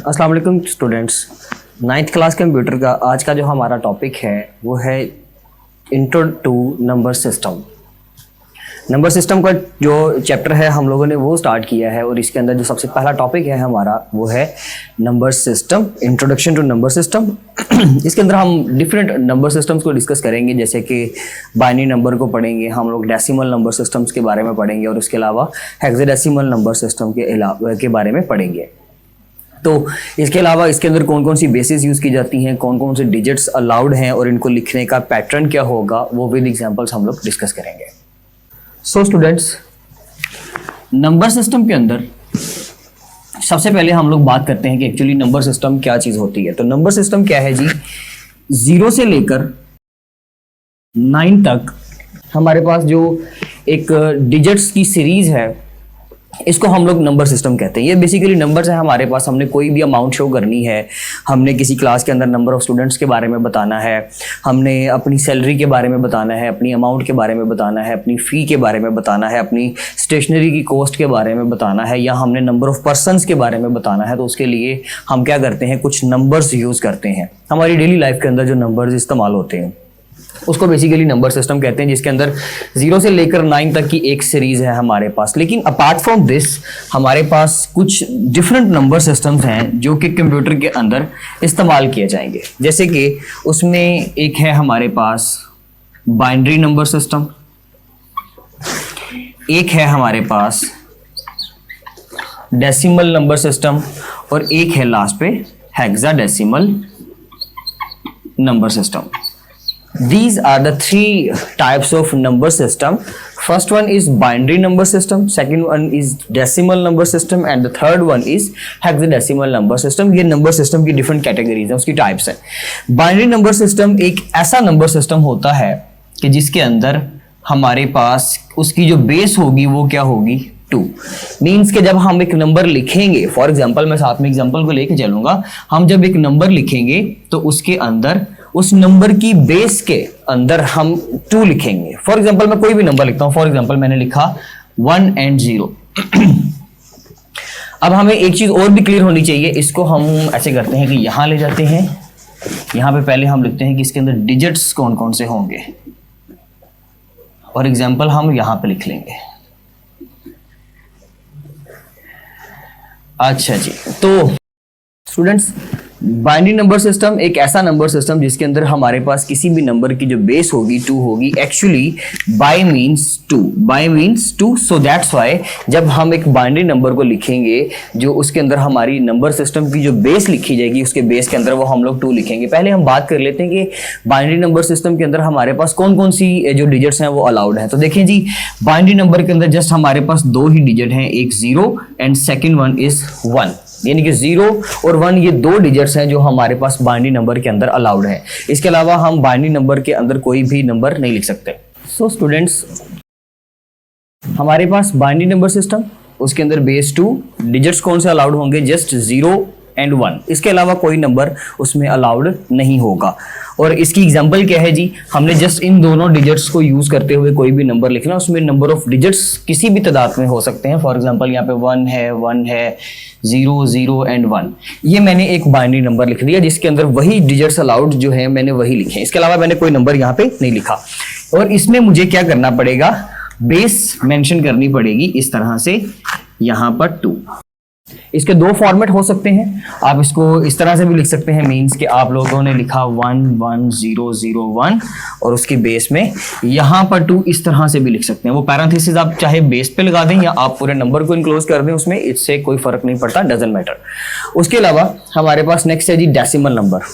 अस्सलाम वालेकुम students. 9th class computer का आज का जो हमारा टॉपिक है वो है intro to number system. Number system का जो चैप्टर है हम लोगों ने वो स्टार्ट किया है और इसके अंदर जो सबसे पहला टॉपिक है हमारा वो है number system, introduction to number system. इसके अंदर हम डिफरेंट नंबर सिस्टम्स को डिस्कस करेंगे, जैसे कि बाइनरी नंबर को पढ़ेंगे, हम लोग डेसिमल नंबर सिस्टम्स के बारे में पढ़ेंगे और उसके अलावा हेक्साडेसिमल नंबर सिस्टम के बारे में पढ़ेंगे। तो इसके अलावा इसके अंदर कौन कौन सी बेसिस यूज़ की जाती हैं, कौन कौन से डिजिट्स अलाउड हैं और इनको लिखने का पैटर्न क्या होगा वो विद एग्जांपल्स हम लोग डिस्कस करेंगे। सो स्टूडेंट्स, नंबर सिस्टम के अंदर सबसे पहले हम लोग बात करते हैं कि एक्चुअली नंबर सिस्टम क्या चीज़ होती है। तो नंबर सिस्टम क्या है जी, 0 से लेकर 9 तक हमारे पास जो एक डिजिट्स की सीरीज है इसको हम लोग नंबर सिस्टम कहते हैं। ये बेसिकली नंबर्स है हमारे पास, हमने कोई भी अमाउंट शो करनी है, हमने किसी क्लास के अंदर नंबर ऑफ स्टूडेंट्स के बारे में बताना है, हमने अपनी सैलरी के बारे में बताना है, अपनी अमाउंट के बारे में बताना है, अपनी फ़ी के बारे में बताना है, अपनी स्टेशनरी की कॉस्ट के बारे में बताना है, या हमने नंबर ऑफ पर्सनस के बारे में बताना है। तो उसके लिए हम क्या करते हैं, कुछ नंबर्स यूज़ करते हैं। हमारी डेली लाइफ के अंदर जो नंबर्स इस्तेमाल होते हैं उसको बेसिकली नंबर सिस्टम कहते हैं, जिसके अंदर 0 से लेकर 9 तक की एक सीरीज है हमारे पास। लेकिन अपार्ट फ्रॉम दिस हमारे पास कुछ डिफरेंट नंबर सिस्टम्स हैं जो कि कंप्यूटर के अंदर इस्तेमाल किए जाएंगे। जैसे कि उसमें एक है हमारे पास बाइनरी नंबर सिस्टम, एक है हमारे पास डेसिमल नंबर सिस्टम और एक है लास्ट पे hexadecimal number system. These are the 3 types of number system. First one is binary number system, second one is decimal number system and the third one is hexadecimal number system. ये number system की different categories हैं, उसकी types हैं। Binary number system एक ऐसा number system होता है कि जिसके अंदर हमारे पास उसकी जो base होगी वो क्या होगी, 2। मीन्स कि जब हम एक नंबर लिखेंगे, फॉर एग्जाम्पल मैं साथ में एग्जाम्पल को लेके चलूंगा, हम जब एक नंबर लिखेंगे तो उसके अंदर उस नंबर की बेस के अंदर हम 2 लिखेंगे। फॉर एग्जाम्पल मैं कोई भी नंबर लिखता हूं, फॉर एग्जाम्पल मैंने लिखा 1 and 0। अब हमें एक चीज और भी क्लियर होनी चाहिए, इसको हम ऐसे करते हैं कि यहां ले जाते हैं, यहां पे पहले हम लिखते हैं कि इसके अंदर डिजिट्स कौन कौन से होंगे और एग्जाम्पल हम यहां पे लिख लेंगे। अच्छा जी, तो स्टूडेंट्स, बाइनरी नंबर सिस्टम एक ऐसा नंबर सिस्टम जिसके अंदर हमारे पास किसी भी नंबर की जो बेस होगी 2 होगी। Actually by means 2, so that's why जब हम एक बाइनरी नंबर को लिखेंगे जो उसके अंदर हमारी नंबर सिस्टम की जो बेस लिखी जाएगी उसके बेस के अंदर वो हम लोग 2 लिखेंगे। पहले हम बात कर लेते हैं कि बाइनरी नंबर सिस्टम के अंदर हमारे पास कौन कौन सी जो डिजिट्स हैं वो अलाउड है। तो देखें जी, बाइनरी नंबर के अंदर जस्ट हमारे पास 2 ही डिजिट हैं, एक 0 एंड सेकेंड वन इज 1, यानी कि 0 और 1 ये 2 डिजिट्स हैं जो हमारे पास बाइनरी नंबर के अंदर अलाउड है। इसके अलावा हम बाइनरी नंबर के अंदर कोई भी नंबर नहीं लिख सकते। सो स्टूडेंट्स, हमारे पास बाइनरी नंबर सिस्टम, उसके अंदर बेस 2, डिजिट्स कौन से अलाउड होंगे, जस्ट 0 एंड 1, इसके अलावा कोई नंबर उसमें अलाउड नहीं होगा। और इसकी एग्जांपल क्या है जी, हमने जस्ट इन दोनों डिजिट्स को यूज करते हुए कोई भी नंबर लिखना, उसमें नंबर ऑफ डिजिट्स किसी भी तादाद में हो सकते हैं। फॉर एग्जांपल यहाँ पे 1 है, 0 एंड 1, ये मैंने एक बाइनरी नंबर लिख दिया जिसके अंदर वही डिजिट्स अलाउड जो है मैंने वही लिखे, इसके अलावा मैंने कोई नंबर यहाँ पे नहीं लिखा। और इसमें मुझे क्या करना पड़ेगा, बेस मेंशन करनी पड़ेगी इस तरह से, यहाँ पर 2। इसके 2 फॉर्मेट हो सकते हैं, आप इसको इस तरह से भी लिख सकते हैं, मींस कि आप लोगों ने लिखा 1 1 0 0 1 और उसकी बेस में यहाँ पर 2, इस तरह से भी लिख सकते हैं। वो पैरेंथेसिस आप चाहे बेस पे लगा दें या आप पूरे नंबर को इनक्लोज कर दें, उसमें इससे कोई फर्क नहीं पड़ता, डजंट मैटर। उसके अलावा हमारे पास नेक्स्ट है जी डेसिमल नंबर।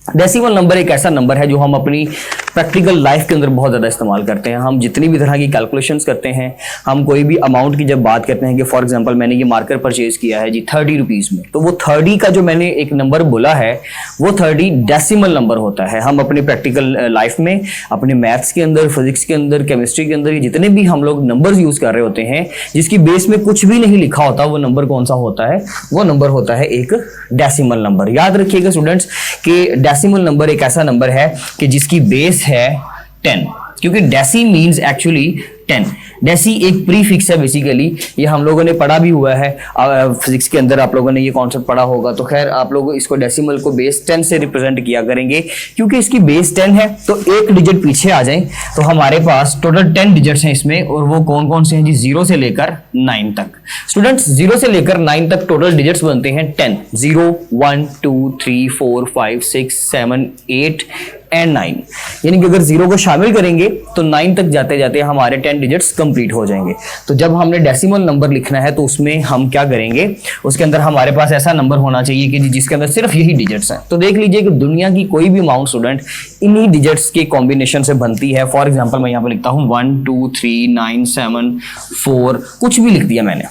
डेसिमल नंबर एक ऐसा नंबर है जो हम अपनी प्रैक्टिकल लाइफ के अंदर बहुत ज़्यादा इस्तेमाल करते हैं। हम जितनी भी तरह की कैलकुलेशंस करते हैं, हम कोई भी अमाउंट की जब बात करते हैं कि फॉर एग्जांपल मैंने ये मार्कर परचेज किया है जी 30 रुपीज़ में, तो वो 30 का जो मैंने एक नंबर बोला है वो 30 डेसिमल नंबर होता है। हम अपनी प्रैक्टिकल लाइफ में, अपने मैथ्स के अंदर, फिजिक्स के अंदर, केमिस्ट्री के अंदर, जितने भी हम लोग नंबर्स यूज़ कर रहे होते हैं जिसकी बेस में कुछ भी नहीं लिखा होता, वो नंबर कौन सा होता है, वो नंबर होता है एक डेसिमल नंबर। याद रखिएगा स्टूडेंट्स कि डेसिमल नंबर एक ऐसा नंबर है कि जिसकी बेस है 10, क्योंकि डेसी मीन्स एक्चुअली 10। डेसी एक प्रीफिक्स है बेसिकली, ये हम लोगों ने पढ़ा भी हुआ है फिजिक्स के अंदर, आप लोगों ने ये कॉन्सेप्ट पढ़ा होगा। तो खैर आप लोग इसको डेसिमल को बेस 10 से रिप्रेजेंट किया करेंगे, क्योंकि इसकी बेस 10 है तो एक डिजिट पीछे आ जाए तो हमारे पास टोटल 10 डिजिट्स हैं इसमें, और वो कौन कौन से हैं जी? 0 से लेकर 9 तक। स्टूडेंट्स 0 से लेकर 9 तक टोटल डिजिट्स बनते हैं 10। 0 1 2 3 4 5 6 7 8 एंड 9, यानी कि अगर 0 को शामिल करेंगे तो 9 तक जाते जाते हमारे 10 डिजिट्स कंप्लीट हो जाएंगे। तो जब हमने डेसिमल नंबर लिखना है तो उसमें हम क्या करेंगे, उसके अंदर हमारे पास ऐसा नंबर होना चाहिए कि जिसके अंदर सिर्फ यही डिजिट्स हैं। तो देख लीजिए कि दुनिया की कोई भी अमाउंट स्टूडेंट इन्हीं डिजिट्स के कॉम्बिनेशन से बनती है। फॉर एग्जाम्पल मैं यहाँ पर लिखता हूँ 1 2 3 9 7 4, कुछ भी लिख दिया मैंने,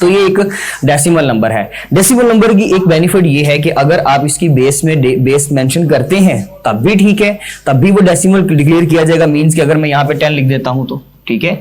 तो ये एक डेसिमल नंबर है। डेसिमल नंबर की एक बेनिफिट ये है कि अगर आप इसकी बेस में बेस मेंशन करते हैं तब भी ठीक है, तब भी वो डेसिमल डिक्लेयर किया जाएगा। मींस कि अगर मैं यहाँ पे 10 लिख देता हूं तो ठीक है,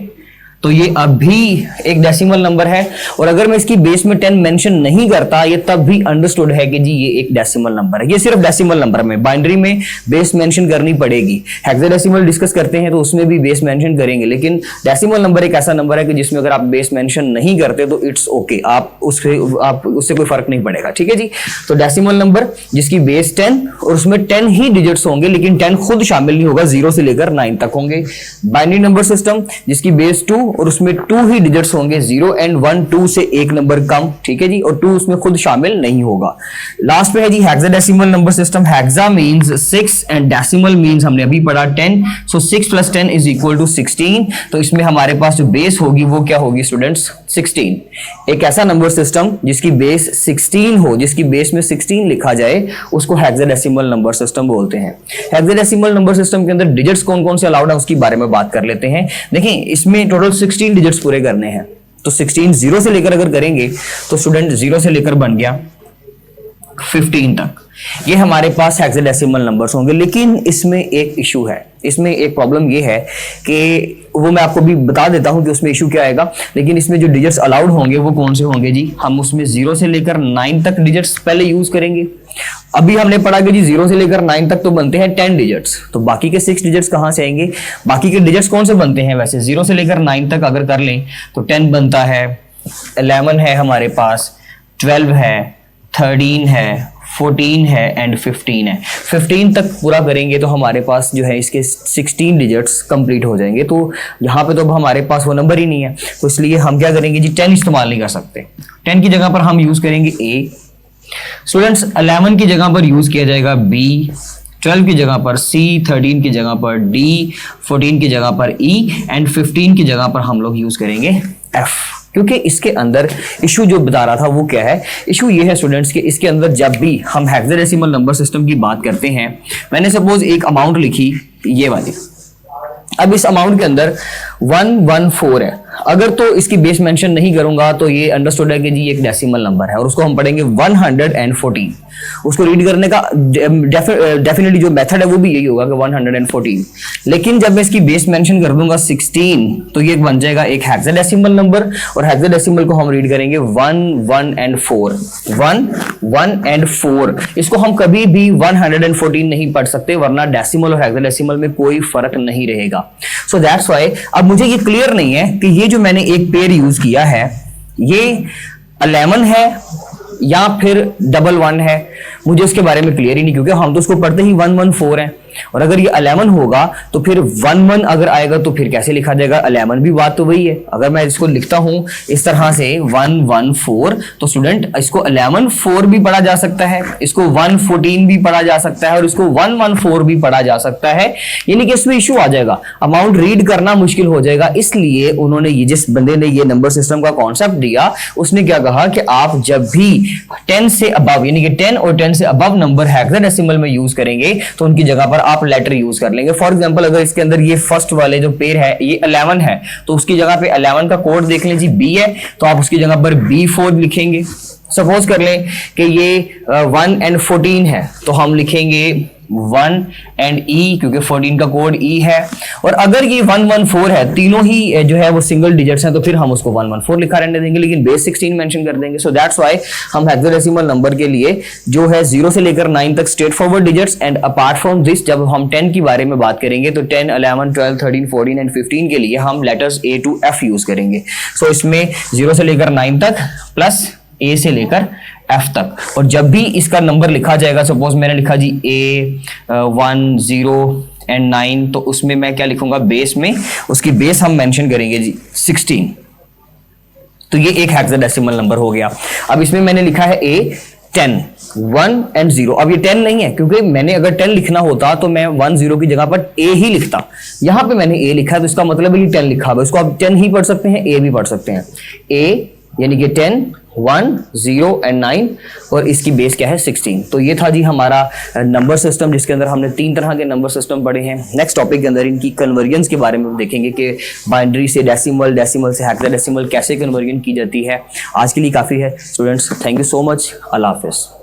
तो ये अब भी एक डेसिमल नंबर है। और अगर मैं इसकी बेस में 10 मेंशन नहीं करता, ये तब भी अंडरस्टूड है कि जी ये एक डेसिमल नंबर है। ये सिर्फ डेसिमल नंबर में, बाइनरी में बेस मेंशन करनी पड़ेगी। हेक्साडेसिमल डिस्कस करते हैं तो उसमें भी बेस मेंशन करेंगे, लेकिन डेसिमल नंबर एक ऐसा नंबर है कि जिसमें अगर आप बेस मेंशन नहीं करते तो इट्स ओके, आप उससे कोई फर्क नहीं पड़ेगा। ठीक है जी, तो डेसिमल नंबर जिसकी बेस 10 और उसमें 10 ही डिजिट्स होंगे, लेकिन 10 खुद शामिल नहीं होगा, 0 से लेकर 9 तक होंगे। बाइनरी नंबर सिस्टम जिसकी बेस 2 और उसमें 2 ही डिजिट्स होंगे, 0 एंड 1, 2 से एक नंबर कम। ठीक है जी, और 2 उसमें खुद शामिल नहीं होगा। लास्ट पे है जी hexadecimal number system. Hexa means 6 and decimal means हमने अभी पढ़ा 10। सो 6 + 10 = 16। तो इसमें हमारे पास जो बेस होगी वो क्या होगी स्टूडेंट्स? 16। एक ऐसा नंबर सिस्टम जिसकी बेस 16 हो, जिसकी बेस में 16 लिखा जाए, उसको हेक्साडेसिमल नंबर सिस्टम बोलते हैं। हेक्साडेसिमल नंबर सिस्टम के अंदर डिजिट्स कौन कौन से अलाउड है उसके बारे में बात कर लेते हैं। देखिए इसमें टोटल 16 डिजिट्स पूरे करने हैं, तो 16 0 से लेकर अगर करेंगे तो स्टूडेंट 0 से लेकर बन गया 15 तक, ये हमारे पास हेक्साडेसिमल नंबर्स होंगे। लेकिन इसमें एक इशू है, इसमें एक प्रॉब्लम ये है कि वो मैं आपको भी बता देता हूं कि उसमें इशू क्या आएगा। लेकिन इसमें जो डिजिट्स अलाउड होंगे वो कौन से होंगे जी? हम उसमें 0 से लेकर 9 तक डिजिट्स पहले यूज करेंगे। अभी हमने पढ़ा कि जी 0 से लेकर 9 तक तो बनते हैं 10 डिजिट्स, तो बाकी के 6 डिजिट्स कहां से आएंगे? बाकी के डिजिट्स कौन से बनते हैं वैसे? 0 से लेकर 9 तक अगर कर लें तो 10 बनता है, 11 है हमारे पास, 12 है, 13 है, 14 है एंड 15 है। 15 तक पूरा करेंगे तो हमारे पास जो है इसके 16 डिजिट्स कंप्लीट हो जाएंगे। तो यहाँ पे तो अब हमारे पास वो नंबर ही नहीं है, तो इसलिए हम क्या करेंगे जी? 10 इस्तेमाल नहीं कर सकते। 10 की जगह पर हम यूज करेंगे A। स्टूडेंट्स 11 की जगह पर यूज किया जाएगा B, 12 की जगह पर C, 13 की जगह पर D, 14 की जगह पर E एंड 15 की जगह पर हम लोग यूज करेंगे F। क्योंकि इसके अंदर इशू जो बता रहा था वो क्या है? इशू ये है स्टूडेंट्स कि इसके अंदर जब भी हम हेक्साडेसिमल नंबर सिस्टम की बात करते हैं, मैंने सपोज एक अमाउंट लिखी ये वाली, अब इस अमाउंट के अंदर 114 है। अगर तो इसकी बेस मेंशन नहीं करूंगा तो ये अंडरस्टूड है कि जी एक डेसिमल नंबर है और उसको हम पढ़ेंगे 114। उसको रीड करने का डेफिनेटली जो मेथड है वो भी यही होगा कि 114। लेकिन जब मैं इसकी बेस मेंशन कर दूंगा 16 तो ये बन जाएगा एक हेक्साडेसिमल नंबर, और हेक्साडेसिमल को हम रीड करेंगे 1 1 एंड 4, 1 1 एंड 4। इसको हम कभी भी 114 नहीं पढ़ सकते, वरना डेसिमल और हेक्साडेसिमल में कोई फर्क नहीं रहेगा। सो दैट्स व्हाई अब मुझे ये क्लियर नहीं है कि ये जो मैंने एक पेयर यूज किया है ये 11 है या फिर 11 है, मुझे उसके बारे में क्लियर ही नहीं, क्योंकि हम तो उसको पढ़ते ही 114 है। और अगर ये 11 होगा तो फिर 11 अगर आएगा तो फिर कैसे लिखा जाएगा? 11 भी बात तो वही है। अगर मैं इसको लिखता हूं इस तरह से 114 तो स्टूडेंट इसको 11 भी पढ़ा जा सकता है, इसको 114 भी पढ़ा जा सकता है और इसको 114 भी पढ़ा जा सकता है। यानी कि इसमें इशू आ जाएगा, अमाउंट रीड करना मुश्किल हो जाएगा। इसलिए उन्होंने ये, जिस बंदे ने ये नंबर सिस्टम का कॉन्सेप्ट दिया, उसने क्या कहा कि आप जब भी 10 से अबव यानी कि 10 और 10 से अबव नंबर हेक्साडेसिमल में यूज करेंगे तो उनकी जगह पर आप लेटर यूज कर लेंगे। फॉर एग्जांपल अगर इसके अंदर ये फर्स्ट वाले जो पेयर है ये 11 है तो उसकी जगह पे 11 का कोड देख लें जी B है, तो आप उसकी जगह पर B4 लिखेंगे। सपोज कर लें कि ये 1 एंड 14 है तो हम लिखेंगे 1 एंड E, क्योंकि 14 का कोड E है। और अगर ये 114 है, तीनों ही जो है वो सिंगल डिजिट्स हैं, तो फिर हम उसको 114 लिखा रहने देंगे, लेकिन बेस 16 मेंशन कर देंगे। सो दैट्स व्हाई हम हेक्साडेसिमल नंबर के लिए जो है 0 से लेकर 9 तक straight forward digits, and apart from this जब हम 10 के बारे में बात करेंगे तो 10, 11, 12, 13, 14 एंड 15 के लिए हम letters A to F use करेंगे। सो इसमें 0 से लेकर 9 तक प्लस A से लेकर F तक। और जब भी इसका नंबर लिखा जाएगा, सपोज मैंने लिखा जी A 1 0 एंड 9, तो उसमें मैं क्या लिखूंगा, बेस में उसकी बेस हम मेंशन करेंगे जी 16। तो ये एक हेक्साडेसिमल नंबर हो गया। अब इसमें मैंने लिखा है A 10 1 एंड 0। अब ये 10 नहीं है, क्योंकि मैंने अगर 10 लिखना होता तो मैं 1 0 की जगह पर A ही लिखता। यहां पे मैंने A लिखा है, तो इसका मतलब है कि 10 लिखा हुआ है। इसको आप 10 ही पढ़ सकते हैं, A भी पढ़ सकते हैं। A यानी कि 10 1 0 एंड 9, और इसकी बेस क्या है 16। तो ये था जी हमारा नंबर सिस्टम, जिसके अंदर हमने 3 तरह के नंबर सिस्टम पढ़े हैं। नेक्स्ट टॉपिक के अंदर इनकी कन्वर्जन के बारे में देखेंगे कि बाइनरी से डेसिमल, डेसिमल से हेक्साडेसिमल कैसे कन्वर्जन की जाती है। आज के लिए काफ़ी है students, thank you so much, अल्लाह हाफिज़।